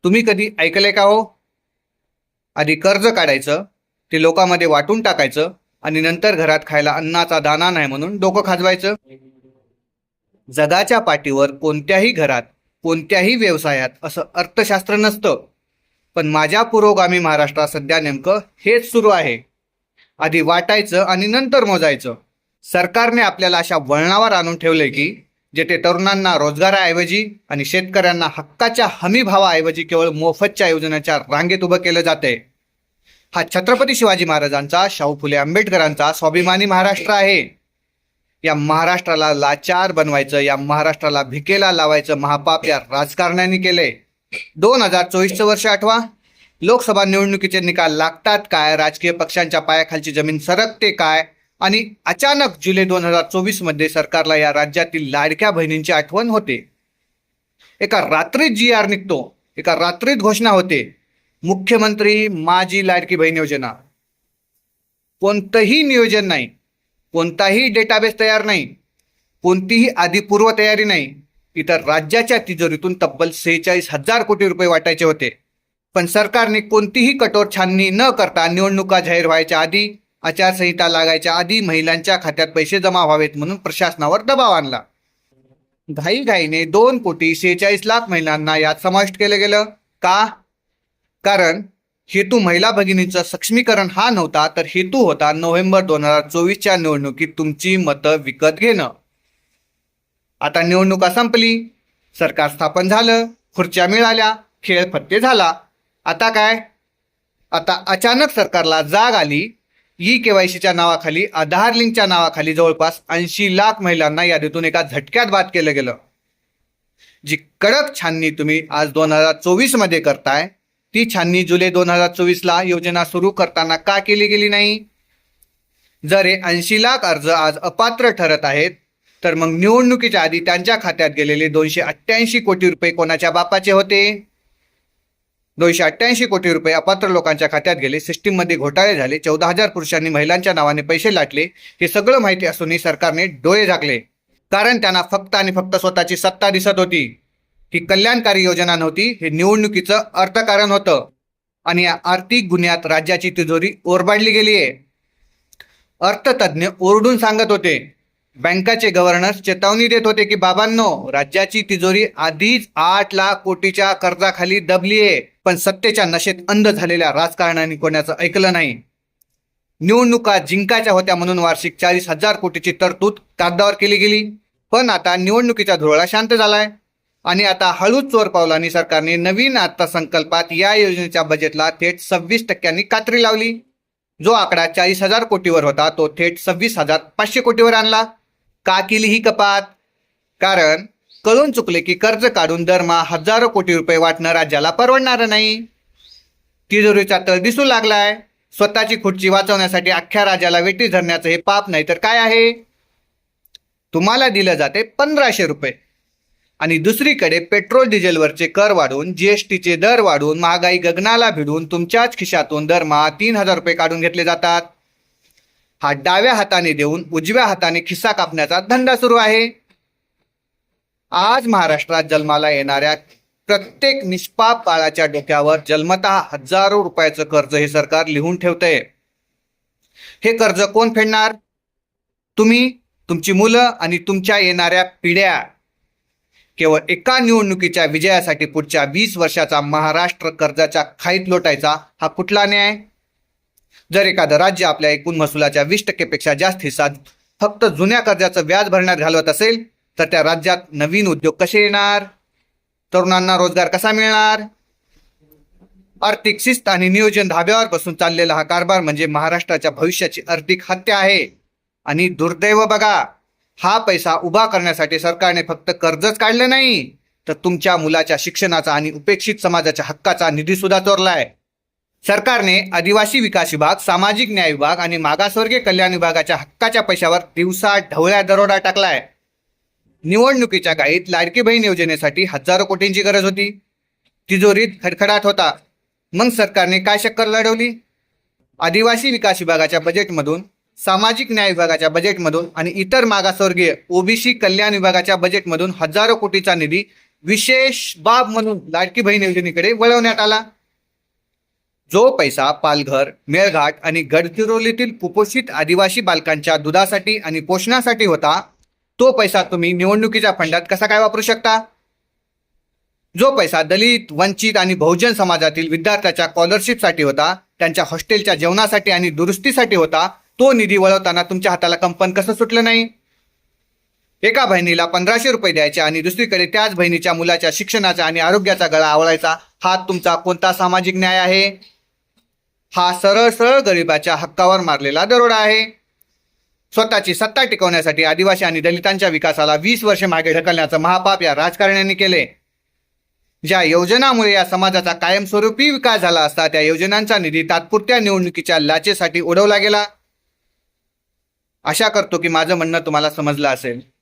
तुम्ही कधी ऐकलंय का हो? आधी कर्ज काढायचं, ते लोकांमध्ये वाटून टाकायचं आणि नंतर घरात खायला अन्नाचा दाना नाही म्हणून डोकं खाजवायचं. जगाच्या पाठीवर कोणत्याही घरात, कोणत्याही व्यवसायात असं अर्थशास्त्र नसतं. पण माझ्या पुरोगामी महाराष्ट्रात सध्या नेमकं हेच सुरू आहे. आधी वाटायचं आणि नंतर मोजायचं. सरकारने आपल्याला अशा वळणावर आणून ठेवले की जेथे तरुणांना रोजगाराऐवजी आणि शेतकऱ्यांना हक्काच्या हमी भावाऐवजी केवळ मोफतच्या योजनेच्या रांगेत उभं केलं जाते. हा छत्रपती शिवाजी महाराजांचा, शाहू फुले आंबेडकरांचा स्वाभिमानी महाराष्ट्र आहे. या महाराष्ट्राला लाचार बनवायचं, या महाराष्ट्राला भिकेला लावायचं महापाप या राजकारण्यांनी केलंय. 2024चं वर्ष आठवा. लोकसभा निवडणुकीचे निकाल लागतात काय, राजकीय पक्षांच्या पायाखालची जमीन सरकते काय, आणि अचानक जुलै 2024 मध्ये सरकारला या राज्यातील लाडक्या बहिणींची आठवण होते. एका रात्रीत GR निघतो, एका रात्रीत घोषणा होते, मुख्यमंत्री माझी लाडकी बहीण योजना. कोणतंही नियोजन नाही, कोणताही डेटाबेस तयार नाही, कोणतीही आधीपूर्व तयारी नाही. इतर राज्याच्या तिजोरीतून तब्बल 46,000 कोटी रुपये वाटायचे होते. पण सरकारने कोणतीही कठोर छाननी न करता निवडणुका जाहीर व्हायच्या आधी, आचारसंहिता लागायच्या आधी महिलांच्या खात्यात पैसे जमा व्हावेत म्हणून प्रशासनावर दबाव आणला. घाईघाईने 2,46,00,000 महिलांना यात समाविष्ट केलं गेलं. का? कारण हेतू महिला भगिनींचं सक्षमीकरण हा नव्हता, तर हेतू होता नोव्हेंबर 2024च्या निवडणुकीत तुमची मतं विकत घेणं. आता निवडणुका संपली, सरकार स्थापन झालं, खुर्च्या मिळाल्या, खेळ फत्ते झाला. आता काय? आता अचानक सरकारला जाग आली. KYCच्या नावाखाली, आधार लिंकच्या नावाखाली जवळपास 80 लाख महिलांना यादीतून एका झटक्यात बाद केलं गेलं. जी कडक छाननी तुम्ही आज 2024 मध्ये करताय, ती छाननी जुलै 2024ला योजना सुरू करताना का केली गेली नाही? जर हे 80 लाख अर्ज आज अपात्र ठरत आहेत, तर मग निवडणुकीच्या आधी त्यांच्या खात्यात गेलेले 288 कोटी रुपये कोणाच्या बापाचे होते? 288 कोटी रुपये अपात्र लोकांच्या खात्यात गेले. सिस्टीममध्ये घोटाळे झाले. 14,000 पुरुषांनी महिलांच्या नावाने पैसे लाटले. हे सगळं माहिती असूनही सरकारने डोळे झाकले. कारण त्यांना फक्त आणि फक्त स्वतःची सत्ता दिसत होती. ही कल्याणकारी योजना नव्हती, हे निवडणुकीचं अर्थकारण होतं. आणि या आर्थिक गुन्ह्यात राज्याची तिजोरी ओरबाडली गेली आहे. अर्थतज्ञ ओरडून सांगत होते, बँकाचे गव्हर्नर्स चेतावणी देत होते की बाबांनो, राज्याची तिजोरी आधीच 8 लाख कोटीच्या कर्जाखाली दबली आहे. पण सत्तेच्या नशेत अंध झालेल्या राजकारण्यांनी कोणाचं ऐकलं नाही. निवडणुका जिंकायच्या होत्या म्हणून वार्षिक 40,000 कोटीची तरतूद कागदावर केली गेली. पण आता निवडणुकीचा धुरळा शांत झालाय आणि आता हळूच चोर पावलांनी सरकारने नवीन अर्थसंकल्पात या योजनेच्या बजेटला थेट 26% कात्री लावली. जो आकडा 40,000 कोटीवर होता तो थेट 26,500 कोटीवर आणला. का केली ही कपात? कारण कळून चुकले की कर्ज काढून दरमहा हजारो कोटी रुपये वाटणं राज्याला परवडणार नाही. तिजोरीचा तळ दिसू लागलाय. स्वतःची खुर्ची वाचवण्यासाठी अख्ख्या राज्याला वेठी धरण्याचं हे पाप नाही तर काय आहे? तुम्हाला दिलं जाते 1,500 रुपये आणि दुसरीकडे पेट्रोल डिझेलवरचे कर वाढवून, GSTचे दर वाढवून, महागाई गगनाला भिडून तुमच्याच खिशातून दरमहा 3,000 रुपये काढून घेतले जातात. हा डाव्या हाताने देऊन उजव्या हाताने खिस्सा कापण्याचा धंदा सुरू आहे. आज महाराष्ट्रात जन्माला येणाऱ्या प्रत्येक निष्पाप बाळाच्या डोक्यावर जन्मतः हजारो रुपयाचं कर्ज हे सरकार लिहून ठेवतंय. हे कर्ज कोण फेडणार? तुम्ही, तुमची मुलं आणि तुमच्या येणाऱ्या पिढ्या. केवळ एका निवडणुकीच्या विजयासाठी पुढच्या 20 वर्षाचा महाराष्ट्र कर्जाच्या खाईत लोटायचा हा कुठला न्याय? जर एखादं राज्य आपल्या एकूण महसुलाच्या 20% पेक्षा जास्त हिस्सा फक्त जुन्या कर्जाचं व्याज भरण्यात घालवत असेल, तर त्या राज्यात नवीन उद्योग कसे येणार? तरुणांना रोजगार कसा मिळणार? आर्थिक शिस्त आणि नियोजन धाब्यावर बसून चाललेला हा कारभार म्हणजे महाराष्ट्राच्या भविष्याची आर्थिक हत्या आहे. आणि दुर्दैव बघा, हा पैसा उभा करण्यासाठी सरकारने फक्त कर्जच काढलं नाही, तर तुमच्या मुलाच्या शिक्षणाचा आणि उपेक्षित समाजाच्या हक्काचा निधी सुद्धा चोरलाय. सरकारने आदिवासी विकास विभाग, सामाजिक न्याय विभाग आणि मागासवर्गीय कल्याण विभागाच्या हक्काच्या पैशावर दिवसा ढवळ्या दरोडा टाकलाय. निवडणुकीच्या घाईत लाडकी बहीण योजनेसाठी हजारो कोटींची गरज होती. तिजोरीत खडखडाट होता. मग सरकारने काय शक्कल लढवली? आदिवासी विकास विभागाच्या बजेटमधून, सामाजिक न्याय विभागाच्या बजेटमधून आणि इतर मागासवर्गीय OBC कल्याण विभागाच्या बजेटमधून हजारो कोटीचा निधी विशेष बाब म्हणून लाडकी बहीण योजनेकडे वळवण्यात आला. जो पैसा पालघर, मेळघाट आणि गडचिरोलीतील कुपोषित आदिवासी बालकांच्या दुधासाठी आणि पोषणासाठी होता, तो पैसा तुम्ही निवडणुकीच्या फंडात कसा काय वापरू शकता? जो पैसा दलित, वंचित आणि बहुजन समाजातील विद्यार्थ्याच्या स्कॉलरशिपसाठी होता, त्यांच्या हॉस्टेलच्या जेवणासाठी आणि दुरुस्तीसाठी होता, तो निधी वळवताना तुमच्या हाताला कंपन कसं सुटलं नाही? एका बहिणीला 1500 रुपये द्यायचे आणि दुसरीकडे त्याच बहिणीच्या मुलाच्या शिक्षणाचा आणि आरोग्याचा गळा आवळायचा, हा तुमचा कोणता सामाजिक न्याय आहे? हा सरळ सरळ गरिबाच्या हक्कावर मारलेला दरोडा आहे. स्वतःची सत्ता टिकवण्यासाठी आदिवासी आणि दलितांच्या विकासाला 20 वर्षे मागे ढकलण्याचं महापाप या राजकारण्यांनी केले. ज्या योजनांमुळे या समाजाचा कायमस्वरूपी विकास झाला असता, त्या योजनांचा निधी तात्पुरत्या निवडणुकीच्या लाचेसाठी उडवला गेला. आशा करतो की माझं म्हणणं तुम्हाला समजलं असेल.